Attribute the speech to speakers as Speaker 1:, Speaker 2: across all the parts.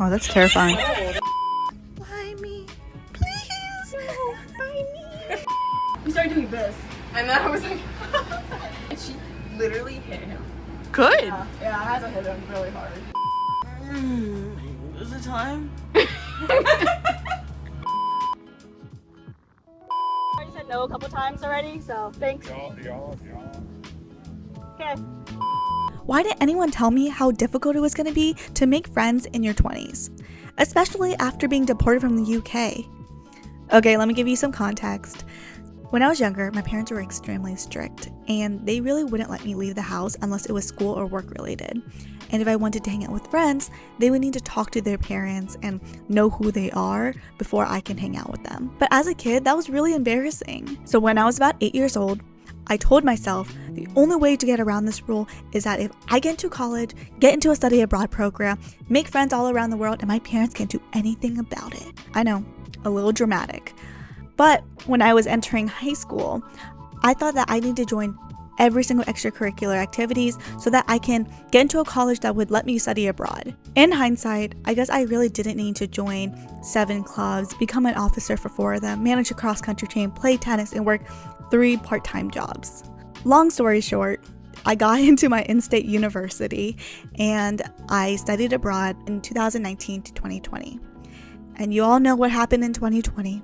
Speaker 1: Oh, that's terrifying.
Speaker 2: Buy me, please. No, buy me.
Speaker 3: We started doing this, and then I was like, and she literally hit him.
Speaker 1: Good.
Speaker 3: Yeah, I had to hit him really hard.
Speaker 2: Is it time?
Speaker 3: I said no a couple times already, so thanks. Okay.
Speaker 1: Why didn't anyone tell me how difficult it was going to be to make friends in your 20s? Especially after being deported from the UK. Okay, let me give you some context. When I was younger, my parents were extremely strict, and they really wouldn't let me leave the house unless it was school or work related. And if I wanted to hang out with friends, they would need to talk to their parents and know who they are before I can hang out with them. But as a kid, that was really embarrassing. So when I was about 8 years old, I told myself the only way to get around this rule is that if I get into college, get into a study abroad program, make friends all around the world, and my parents can't do anything about it. I know, a little dramatic. But when I was entering high school, I thought that I need to join every single extracurricular activities so that I can get into a college that would let me study abroad. In hindsight, I guess I really didn't need to join 7 clubs, become an officer for 4 of them, manage a cross-country team, play tennis, and work 3 part-time jobs. Long story short, I got into my in-state university and I studied abroad in 2019 to 2020. And you all know what happened in 2020.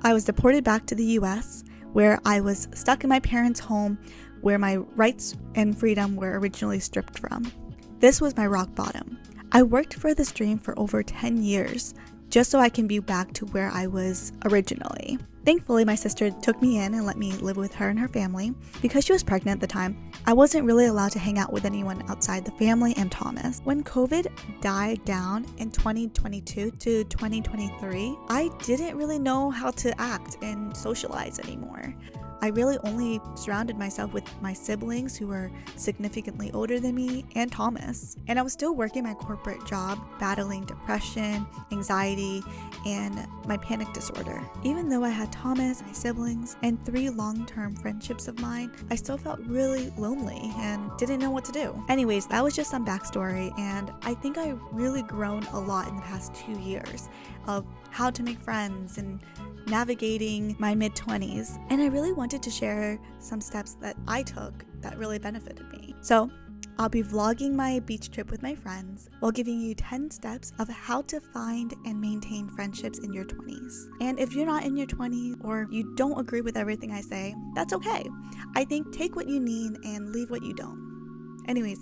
Speaker 1: I was deported back to the US, where I was stuck in my parents' home, where my rights and freedom were originally stripped from. This was my rock bottom. I worked for this dream for over 10 years, just so I can be back to where I was originally. Thankfully, my sister took me in and let me live with her and her family. Because she was pregnant at the time, I wasn't really allowed to hang out with anyone outside the family and Thomas. When COVID died down in 2022 to 2023, I didn't really know how to act and socialize anymore. I really only surrounded myself with my siblings who were significantly older than me and Thomas. And I was still working my corporate job, battling depression, anxiety, and my panic disorder. Even though I had Thomas, my siblings, and 3 long-term friendships of mine, I still felt really lonely and didn't know what to do. Anyways, that was just some backstory, and I think I've really grown a lot in the past 2 years of how to make friends and navigating my mid-20s. And I really wanted to share some steps that I took that really benefited me. So I'll be vlogging my beach trip with my friends while giving you 10 steps of how to find and maintain friendships in your 20s. And if you're not in your 20s or you don't agree with everything I say, that's okay. I think take what you need and leave what you don't. Anyways,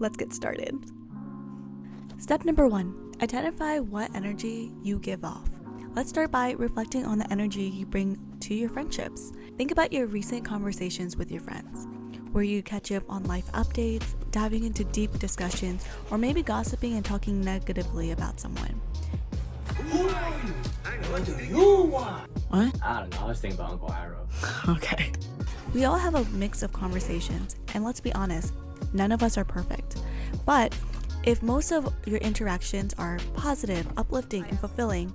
Speaker 1: let's get started. Step number 1, identify what energy you give off. Let's start by reflecting on the energy you bring to your friendships. Think about your recent conversations with your friends. Were you catching up on life updates, diving into deep discussions, or maybe gossiping and talking negatively about someone?
Speaker 2: What do you want?
Speaker 1: What?
Speaker 4: I don't know, I was thinking about Uncle Arrow.
Speaker 1: Okay. We all have a mix of conversations, and let's be honest, none of us are perfect. But if most of your interactions are positive, uplifting, and fulfilling,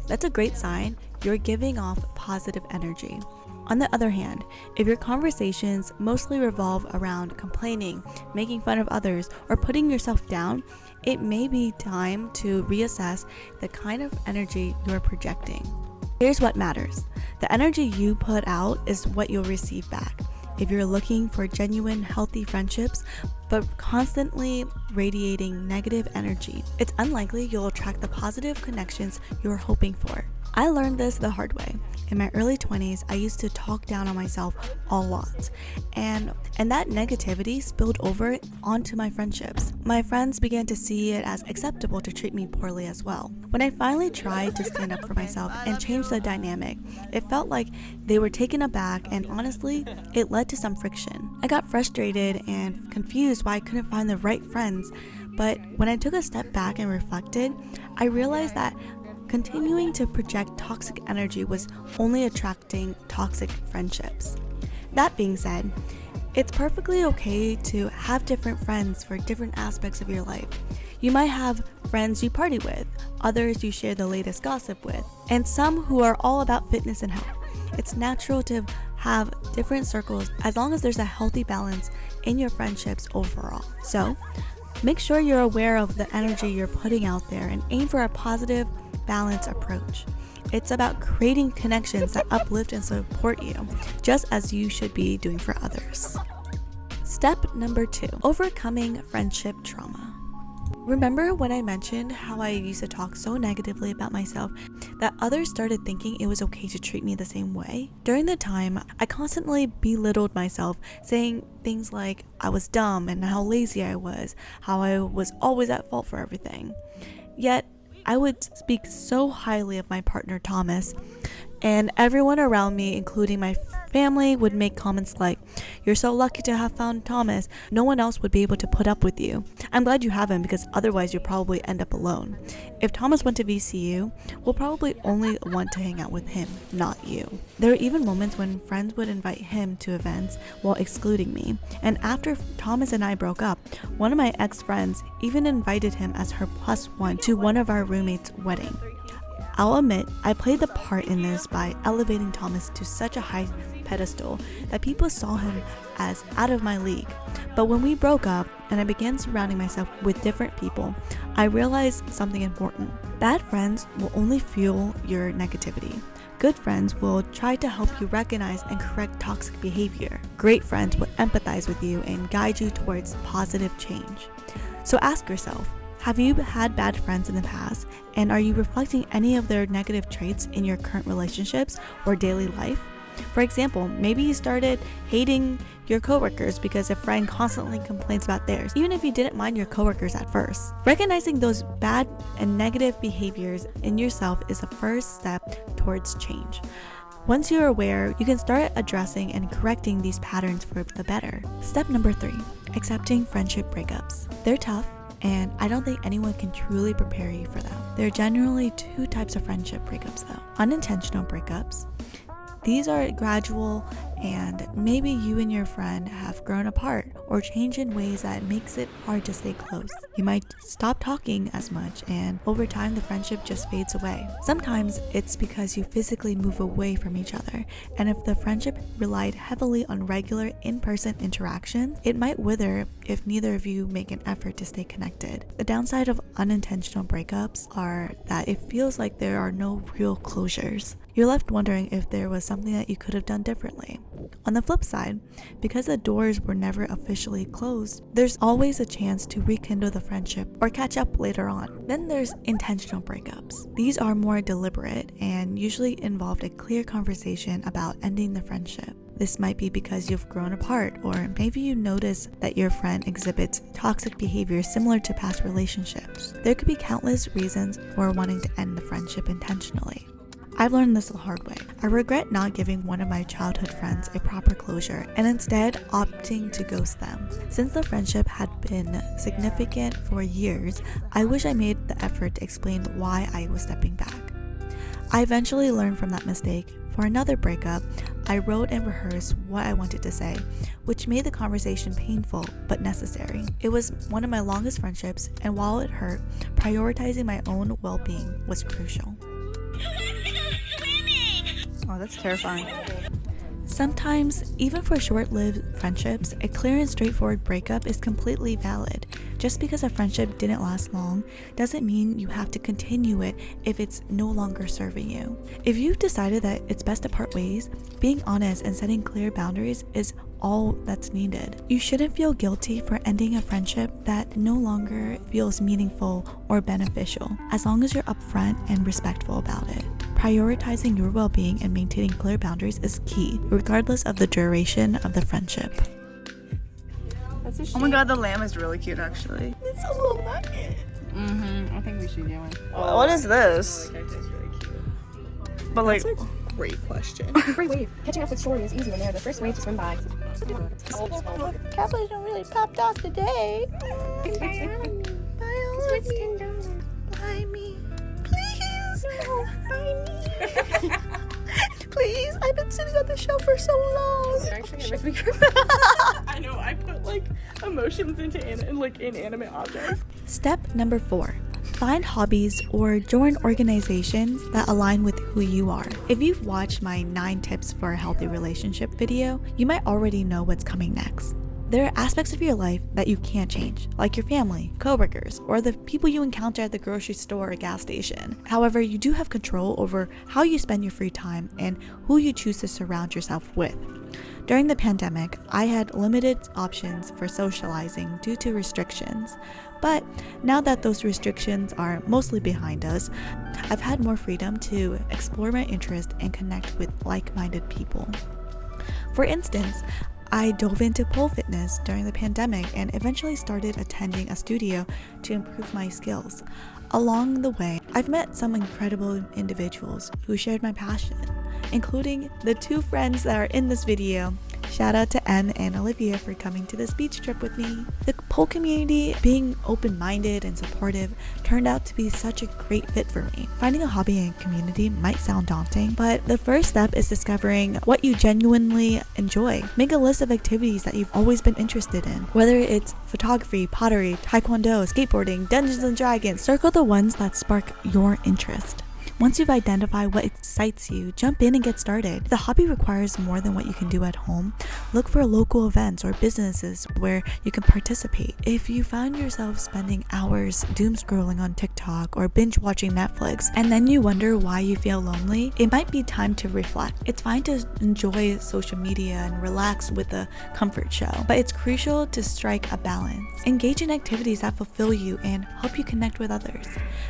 Speaker 1: that's a great sign you're giving off positive energy. On the other hand, if your conversations mostly revolve around complaining, making fun of others, or putting yourself down, it may be time to reassess the kind of energy you're projecting. Here's what matters. The energy you put out is what you'll receive back. If you're looking for genuine, healthy friendships, but constantly radiating negative energy, it's unlikely you'll attract the positive connections you're hoping for. I learned this the hard way. In my early 20s, I used to talk down on myself a lot, and that negativity spilled over onto my friendships. My friends began to see it as acceptable to treat me poorly as well. When I finally tried to stand up for myself and change the dynamic, it felt like they were taken aback, and honestly, it led to some friction. I got frustrated and confused why I couldn't find the right friends, but when I took a step back and reflected, I realized that continuing to project toxic energy was only attracting toxic friendships. That being said, it's perfectly okay to have different friends for different aspects of your life. You might have friends you party with, others you share the latest gossip with, and some who are all about fitness and health. It's natural to have different circles as long as there's a healthy balance in your friendships overall. So, Make sure you're aware of the energy you're putting out there and aim for a positive, balanced approach. It's about creating connections that uplift and support you, just as you should be doing for others. Step number 2, overcoming friendship trauma. Remember when I mentioned how I used to talk so negatively about myself that others started thinking it was okay to treat me the same way? During the time, I constantly belittled myself, saying things like I was dumb and how lazy I was, how I was always at fault for everything. Yet, I would speak so highly of my partner Thomas, and everyone around me, including my family, would make comments like, "You're so lucky to have found Thomas. No one else would be able to put up with you. I'm glad you have him because otherwise you'll probably end up alone. If Thomas went to VCU, we'll probably only want to hang out with him, not you." There were even moments when friends would invite him to events while excluding me. And after Thomas and I broke up, one of my ex-friends even invited him as her +1 to one of our roommates' wedding. I'll admit, I played the part in this by elevating Thomas to such a high pedestal that people saw him as out of my league. But when we broke up and I began surrounding myself with different people, I realized something important. Bad friends will only fuel your negativity. Good friends will try to help you recognize and correct toxic behavior. Great friends will empathize with you and guide you towards positive change. So ask yourself, have you had bad friends in the past, and are you reflecting any of their negative traits in your current relationships or daily life? For example, maybe you started hating your coworkers because a friend constantly complains about theirs, even if you didn't mind your coworkers at first. Recognizing those bad and negative behaviors in yourself is the first step towards change. Once you're aware, you can start addressing and correcting these patterns for the better. Step number 3, accepting friendship breakups. They're tough, and I don't think anyone can truly prepare you for them. There are generally 2 types of friendship breakups though. Unintentional breakups. These are gradual, and maybe you and your friend have grown apart or changed in ways that makes it hard to stay close. You might stop talking as much, and over time the friendship just fades away. Sometimes it's because you physically move away from each other, and if the friendship relied heavily on regular in-person interaction, it might wither if neither of you make an effort to stay connected. The downside of unintentional breakups are that it feels like there are no real closures. You're left wondering if there was something that you could have done differently. On the flip side, because the doors were never officially closed, there's always a chance to rekindle the friendship or catch up later on. Then there's intentional breakups. These are more deliberate and usually involve a clear conversation about ending the friendship. This might be because you've grown apart, or maybe you notice that your friend exhibits toxic behavior similar to past relationships. There could be countless reasons for wanting to end the friendship intentionally. I've learned this the hard way. I regret not giving one of my childhood friends a proper closure and instead opting to ghost them. Since the friendship had been significant for years, I wish I made the effort to explain why I was stepping back. I eventually learned from that mistake. For another breakup, I wrote and rehearsed what I wanted to say, which made the conversation painful but necessary. It was one of my longest friendships, and while it hurt, prioritizing my own well-being was crucial.
Speaker 2: Oh, that's terrifying.
Speaker 1: Sometimes, even for short-lived friendships, a clear and straightforward breakup is completely valid. Just because a friendship didn't last long doesn't mean you have to continue it if it's no longer serving you. If you've decided that it's best to part ways, being honest and setting clear boundaries is all that's needed. You shouldn't feel guilty for ending a friendship that no longer feels meaningful or beneficial, as long as you're upfront and respectful about it. Prioritizing your well-being and maintaining clear boundaries is key, regardless of the duration of the friendship.
Speaker 2: Oh my god, the lamb is really cute actually.
Speaker 1: It's a little nugget.
Speaker 3: I think we should get one.
Speaker 2: What is this?
Speaker 3: That's really cute.
Speaker 2: But like, great question.
Speaker 5: Free wave. Catching up with Shorty is easy when they're the first wave to swim by.
Speaker 1: Capitalism really popped off today. Buy me. Please. Buy me. Please. I've been sitting on the shelf for so long.
Speaker 3: Actually, I know. I put like emotions into inanimate objects.
Speaker 1: Step number 4. Find hobbies or join organizations that align with who you are. If you've watched my 9 tips for a healthy relationship video, you might already know what's coming next. There are aspects of your life that you can't change, like your family, coworkers, or the people you encounter at the grocery store or gas station. However, you do have control over how you spend your free time and who you choose to surround yourself with. During the pandemic, I had limited options for socializing due to restrictions, but now that those restrictions are mostly behind us, I've had more freedom to explore my interests and connect with like-minded people. For instance, I dove into pole fitness during the pandemic and eventually started attending a studio to improve my skills. Along the way, I've met some incredible individuals who shared my passion, including the 2 friends that are in this video. Shout out to Em and Olivia for coming to this beach trip with me. The pole community, being open-minded and supportive, turned out to be such a great fit for me. Finding a hobby and community might sound daunting, but the first step is discovering what you genuinely enjoy. Make a list of activities that you've always been interested in. Whether it's photography, pottery, taekwondo, skateboarding, Dungeons and Dragons, circle the ones that spark your interest. Once you've identified what excites you, jump in and get started. The hobby requires more than what you can do at home. Look for local events or businesses where you can participate. If you find yourself spending hours doom scrolling on TikTok or binge watching Netflix, and then you wonder why you feel lonely, it might be time to reflect. It's fine to enjoy social media and relax with a comfort show, but it's crucial to strike a balance. Engage in activities that fulfill you and help you connect with others.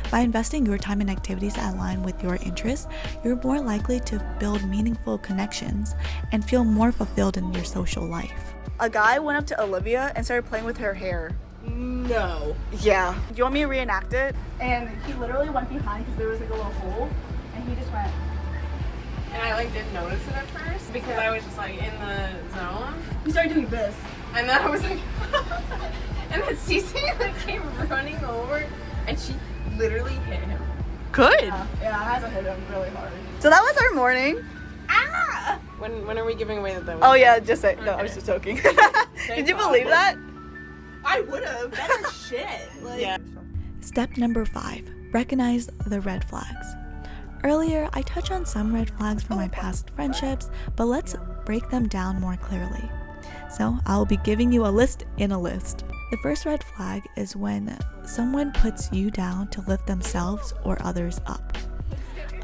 Speaker 1: By investing your time in activities that align with your interests, you're more likely to build meaningful connections and feel more fulfilled in your social life.
Speaker 2: A guy went up to Olivia and started playing with her hair.
Speaker 3: No.
Speaker 2: Yeah. Do you want me to reenact it?
Speaker 3: And he literally went behind because there was like a little hole, and he just went. And I like didn't notice it at first because I was just like in the zone.
Speaker 2: We started doing this.
Speaker 3: And then I was like, and then Cece like came running over, and she literally hit him.
Speaker 2: Good.
Speaker 3: Yeah, I had to hit him really hard.
Speaker 2: So that was our morning.
Speaker 3: Ah! When are we giving away the?
Speaker 2: Oh yeah, just say no. I was
Speaker 3: Okay.
Speaker 2: just joking. Did you believe that?
Speaker 3: I would have. That's shit. Like, yeah.
Speaker 1: Step number 5, recognize the red flags. Earlier, I touched on some red flags from my past friendships, but let's break them down more clearly. So I'll be giving you a list in a list. The first red flag is when someone puts you down to lift themselves or others up.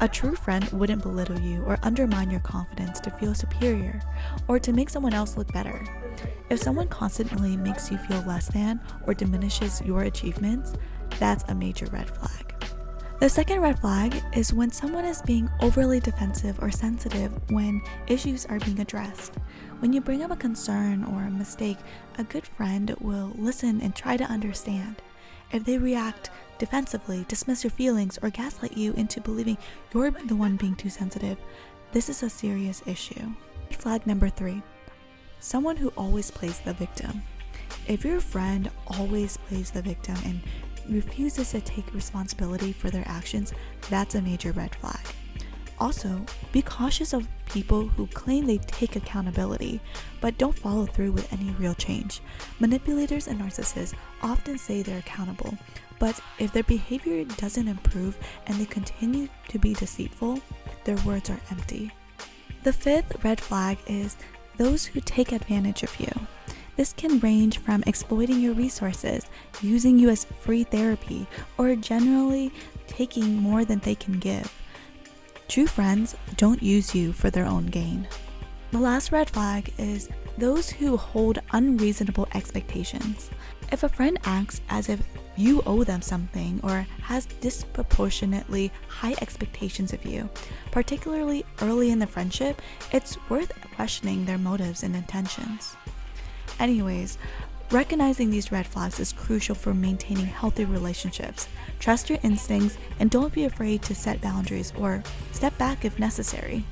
Speaker 1: A true friend wouldn't belittle you or undermine your confidence to feel superior or to make someone else look better. If someone constantly makes you feel less than or diminishes your achievements, that's a major red flag. The second red flag is when someone is being overly defensive or sensitive when issues are being addressed. When you bring up a concern or a mistake, a good friend will listen and try to understand. If they react defensively, dismiss your feelings, or gaslight you into believing you're the one being too sensitive, this is a serious issue. Flag number 3, someone who always plays the victim. If your friend always plays the victim and refuses to take responsibility for their actions, that's a major red flag. Also, be cautious of people who claim they take accountability, but don't follow through with any real change. Manipulators and narcissists often say they're accountable, but if their behavior doesn't improve and they continue to be deceitful, their words are empty. The 5th red flag is those who take advantage of you. This can range from exploiting your resources, using you as free therapy, or generally taking more than they can give. True friends don't use you for their own gain. The last red flag is those who hold unreasonable expectations. If a friend acts as if you owe them something or has disproportionately high expectations of you, particularly early in the friendship, it's worth questioning their motives and intentions. Anyways, recognizing these red flags is crucial for maintaining healthy relationships. Trust your instincts and don't be afraid to set boundaries or step back if necessary.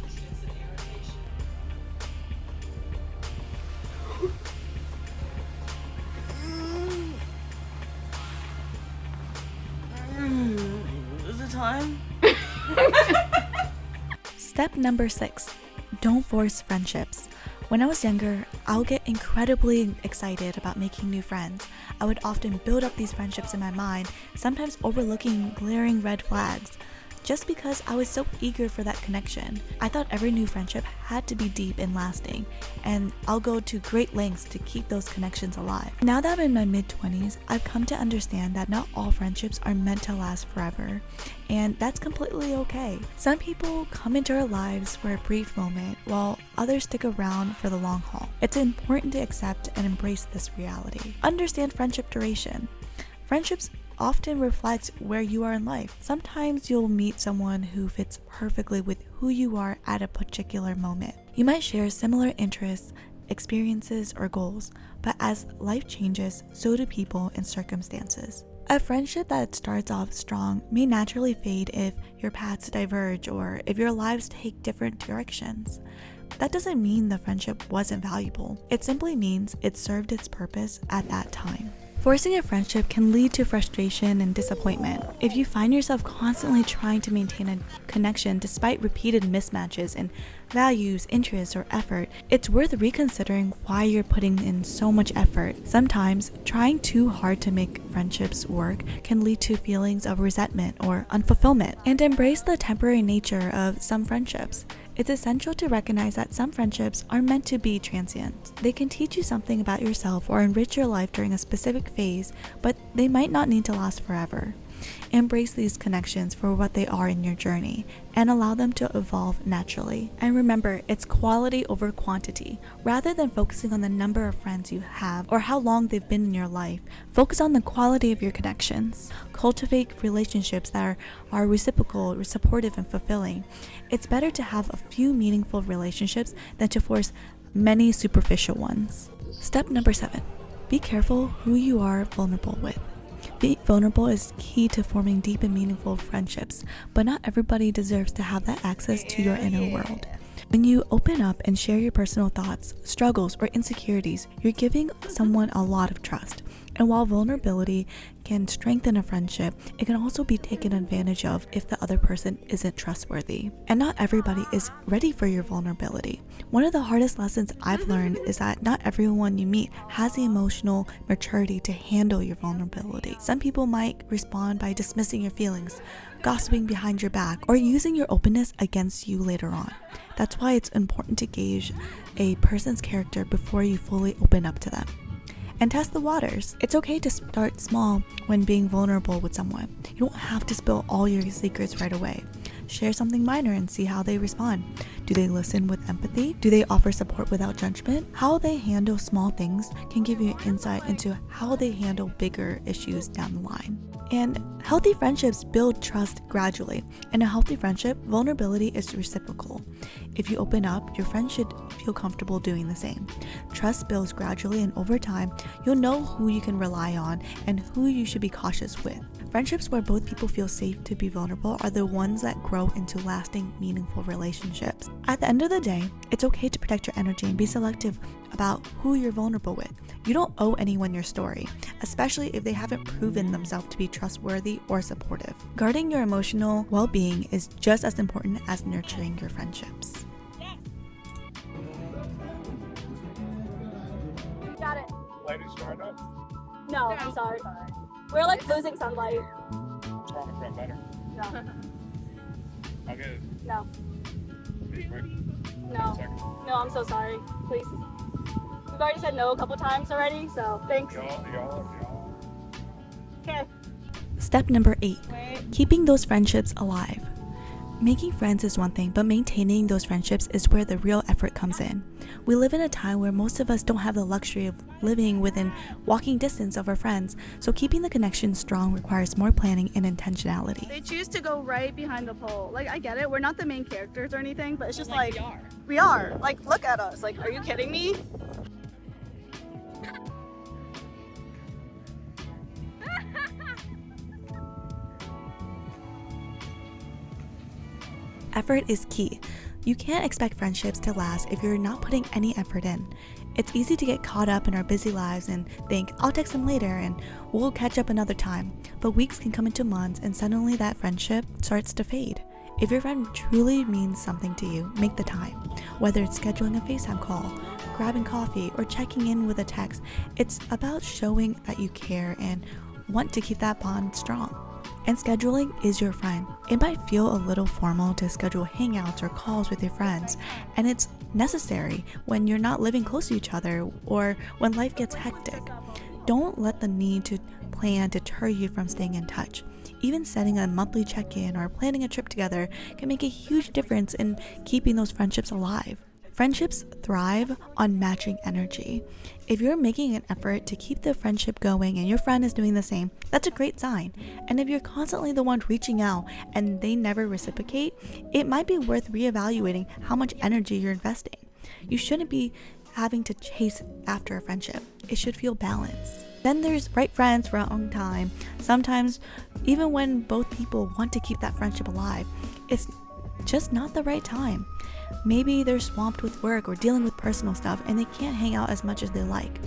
Speaker 2: Is it time?
Speaker 1: Step number 6, don't force friendships. When I was younger, I'll get incredibly excited about making new friends. I would often build up these friendships in my mind, sometimes overlooking glaring red flags. just because I was so eager for that connection. I thought every new friendship had to be deep and lasting, and I'll go to great lengths to keep those connections alive. Now that I'm in my mid-20s, I've come to understand that not all friendships are meant to last forever, and that's completely okay. Some people come into our lives for a brief moment, while others stick around for the long haul. It's important to accept and embrace this reality. Understand friendship duration. Friendships often reflect where you are in life. Sometimes you'll meet someone who fits perfectly with who you are at a particular moment. You might share similar interests, experiences, or goals, but as life changes, so do people and circumstances. A friendship that starts off strong may naturally fade if your paths diverge or if your lives take different directions. That doesn't mean the friendship wasn't valuable. It simply means it served its purpose at that time. Forcing a friendship can lead to frustration and disappointment. If you find yourself constantly trying to maintain a connection despite repeated mismatches in values, interests, or effort, it's worth reconsidering why you're putting in so much effort. Sometimes, trying too hard to make friendships work can lead to feelings of resentment or unfulfillment. And embrace the temporary nature of some friendships. It's essential to recognize that some friendships are meant to be transient. They can teach you something about yourself or enrich your life during a specific phase, but they might not need to last forever. Embrace these connections for what they are in your journey and allow them to evolve naturally. And remember, it's quality over quantity. Rather than focusing on the number of friends you have or how long they've been in your life, focus on the quality of your connections. Cultivate relationships that are reciprocal, supportive, and fulfilling. It's better to have a few meaningful relationships than to force many superficial ones. Step number 7. Be careful who you are vulnerable with. Being vulnerable is key to forming deep and meaningful friendships, but not everybody deserves to have that access to your inner world. When you open up and share your personal thoughts, struggles, or insecurities, you're giving someone a lot of trust. And while vulnerability can strengthen a friendship, it can also be taken advantage of if the other person isn't trustworthy. And not everybody is ready for your vulnerability. One of the hardest lessons I've learned is that not everyone you meet has the emotional maturity to handle your vulnerability. Some people might respond by dismissing your feelings, gossiping behind your back, or using your openness against you later on. That's why it's important to gauge a person's character before you fully open up to them. And test the waters. It's okay to start small when being vulnerable with someone. You don't have to spill all your secrets right away. Share something minor and see how they respond. Do they listen with empathy? Do they offer support without judgment? How they handle small things can give you insight into how they handle bigger issues down the line. And healthy friendships build trust gradually. In a healthy friendship, vulnerability is reciprocal. If you open up, your friend should feel comfortable doing the same. Trust builds gradually, and over time, you'll know who you can rely on and who you should be cautious with. Friendships where both people feel safe to be vulnerable are the ones that grow into lasting, meaningful relationships. At the end of the day, it's okay to protect your energy and be selective about who you're vulnerable with. You don't owe anyone your story, especially if they haven't proven themselves to be trustworthy or supportive. Guarding your emotional well-being is just as important as nurturing your friendships.
Speaker 5: Got it.
Speaker 6: Light is turned up.
Speaker 5: No, I'm sorry. We're like losing sunlight.
Speaker 6: Turn the front better.
Speaker 5: No.
Speaker 6: I'll get it.
Speaker 5: No.
Speaker 6: Wait,
Speaker 5: No.
Speaker 6: second.
Speaker 5: No, I'm so sorry. Please. We've already said no a couple times already, so thanks.
Speaker 6: Y'all.
Speaker 5: Okay.
Speaker 1: Step number 8. Keeping those friendships alive. Making friends is one thing, but maintaining those friendships is where the real effort comes in. We live in a time where most of us don't have the luxury of living within walking distance of our friends, so keeping the connection strong requires more planning and intentionality.
Speaker 2: They choose to go right behind the pole. Like, I get it. We're not the main characters or anything, but it's just like we are. Like, look at us. Like, are you kidding me?
Speaker 1: Effort is key. You can't expect friendships to last if you're not putting any effort in. It's easy to get caught up in our busy lives and think, I'll text them later and we'll catch up another time. But weeks can come into months and suddenly that friendship starts to fade. If your friend truly means something to you, make the time. Whether it's scheduling a FaceTime call, grabbing coffee, or checking in with a text, it's about showing that you care and want to keep that bond strong. And scheduling is your friend. It might feel a little formal to schedule hangouts or calls with your friends, and it's necessary when you're not living close to each other or when life gets hectic. Don't let the need to plan deter you from staying in touch. Even setting a monthly check-in or planning a trip together can make a huge difference in keeping those friendships alive. Friendships thrive on matching energy. If you're making an effort to keep the friendship going and your friend is doing the same, that's a great sign. And if you're constantly the one reaching out and they never reciprocate, it might be worth reevaluating how much energy you're investing. You shouldn't be having to chase after a friendship. It should feel balanced. Then there's right friends for a long time. Sometimes, even when both people want to keep that friendship alive, it's just not the right time. Maybe they're swamped with work or dealing with personal stuff and they can't hang out as much as they like.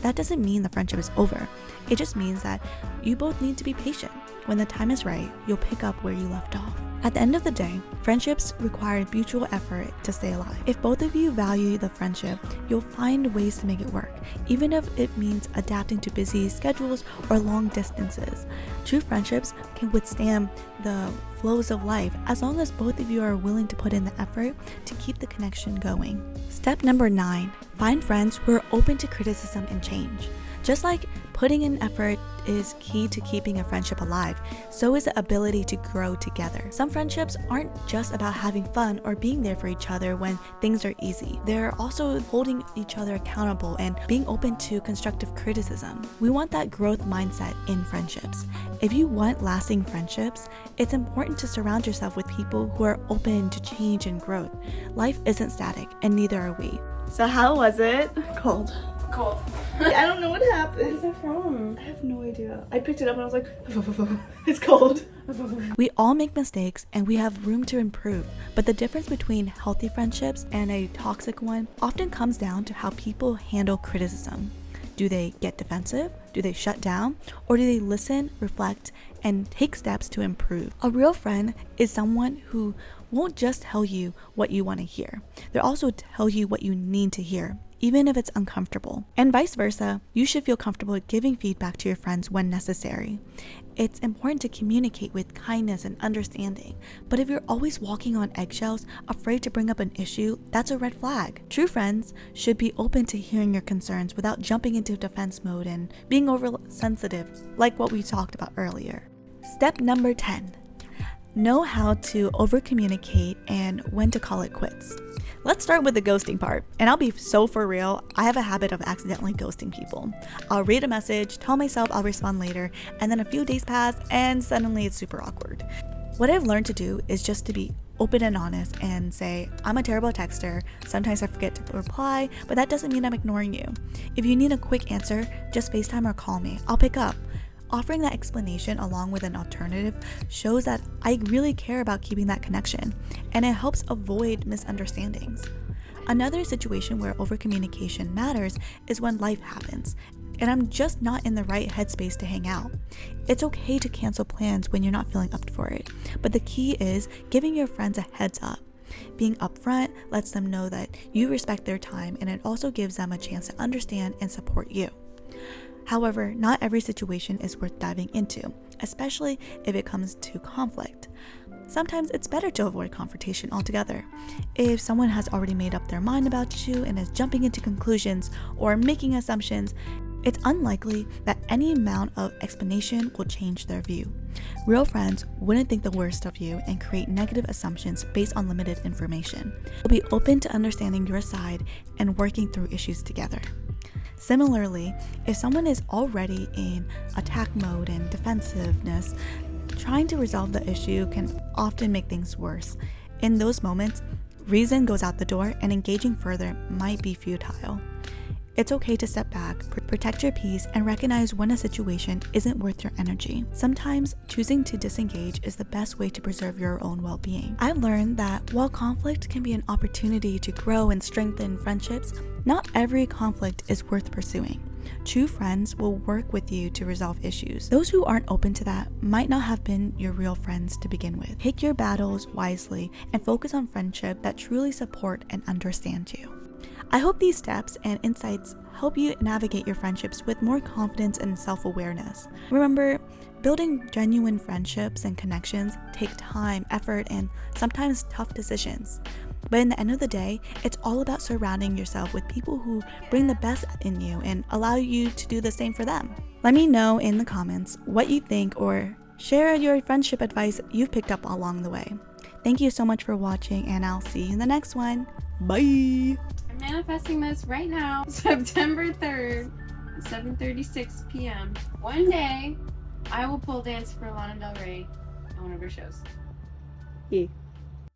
Speaker 1: That doesn't mean the friendship is over. It just means that you both need to be patient. When the time is right, you'll pick up where you left off. At the end of the day, friendships require mutual effort to stay alive. If both of you value the friendship, you'll find ways to make it work, even if it means adapting to busy schedules or long distances. True friendships can withstand the flows of life as long as both of you are willing to put in the effort to keep the connection going. Step number 9, find friends who are open to criticism and change. Just like putting in effort is key to keeping a friendship alive, so is the ability to grow together. Some friendships aren't just about having fun or being there for each other when things are easy. They're also holding each other accountable and being open to constructive criticism. We want that growth mindset in friendships. If you want lasting friendships, it's important to surround yourself with people who are open to change and growth. Life isn't static, and neither are we.
Speaker 2: So how was it? Cold.
Speaker 3: Cold.
Speaker 2: I don't know what happened.
Speaker 3: Where's it from?
Speaker 2: I have no idea. I picked it up and I was like, it's cold.
Speaker 1: We all make mistakes and we have room to improve, but the difference between healthy friendships and a toxic one often comes down to how people handle criticism. Do they get defensive? Do they shut down? Or do they listen, reflect, and take steps to improve? A real friend is someone who won't just tell you what you want to hear. They'll also tell you what you need to hear, even if it's uncomfortable. And vice versa, you should feel comfortable giving feedback to your friends when necessary. It's important to communicate with kindness and understanding, but if you're always walking on eggshells, afraid to bring up an issue, that's a red flag. True friends should be open to hearing your concerns without jumping into defense mode and being oversensitive, like what we talked about earlier. Step number 10. Know how to overcommunicate and when to call it quits. Let's start with the ghosting part, and I'll be so for real, I have a habit of accidentally ghosting people. I'll read a message, tell myself I'll respond later, and then a few days pass and suddenly it's super awkward. What I've learned to do is just to be open and honest and say, I'm a terrible texter, sometimes I forget to reply, but that doesn't mean I'm ignoring you. If you need a quick answer, just FaceTime or call me, I'll pick up. Offering that explanation along with an alternative shows that I really care about keeping that connection, and it helps avoid misunderstandings. Another situation where overcommunication matters is when life happens, and I'm just not in the right headspace to hang out. It's okay to cancel plans when you're not feeling up for it, but the key is giving your friends a heads up. Being upfront lets them know that you respect their time, and it also gives them a chance to understand and support you. However, not every situation is worth diving into, especially if it comes to conflict. Sometimes it's better to avoid confrontation altogether. If someone has already made up their mind about you and is jumping into conclusions or making assumptions, it's unlikely that any amount of explanation will change their view. Real friends wouldn't think the worst of you and create negative assumptions based on limited information. They'll be open to understanding your side and working through issues together. Similarly, if someone is already in attack mode and defensiveness, trying to resolve the issue can often make things worse. In those moments, reason goes out the door and engaging further might be futile. It's okay to step back, protect your peace, and recognize when a situation isn't worth your energy. Sometimes choosing to disengage is the best way to preserve your own well-being. I've learned that while conflict can be an opportunity to grow and strengthen friendships, not every conflict is worth pursuing. True friends will work with you to resolve issues. Those who aren't open to that might not have been your real friends to begin with. Pick your battles wisely and focus on friendship that truly support and understand you. I hope these steps and insights help you navigate your friendships with more confidence and self-awareness. Remember, Building genuine friendships and connections take time, effort, and sometimes tough decisions. But in the end of the day, it's all about surrounding yourself with people who bring the best in you and allow you to do the same for them. Let me know in the comments what you think, or share your friendship advice you've picked up along the way. Thank you so much for watching, and I'll see you in the next one. Bye!
Speaker 3: I'm manifesting this right now, September 3rd, 7:36 p.m. One day, I will pole dance for Lana Del Rey on one of her shows.
Speaker 2: Yeah.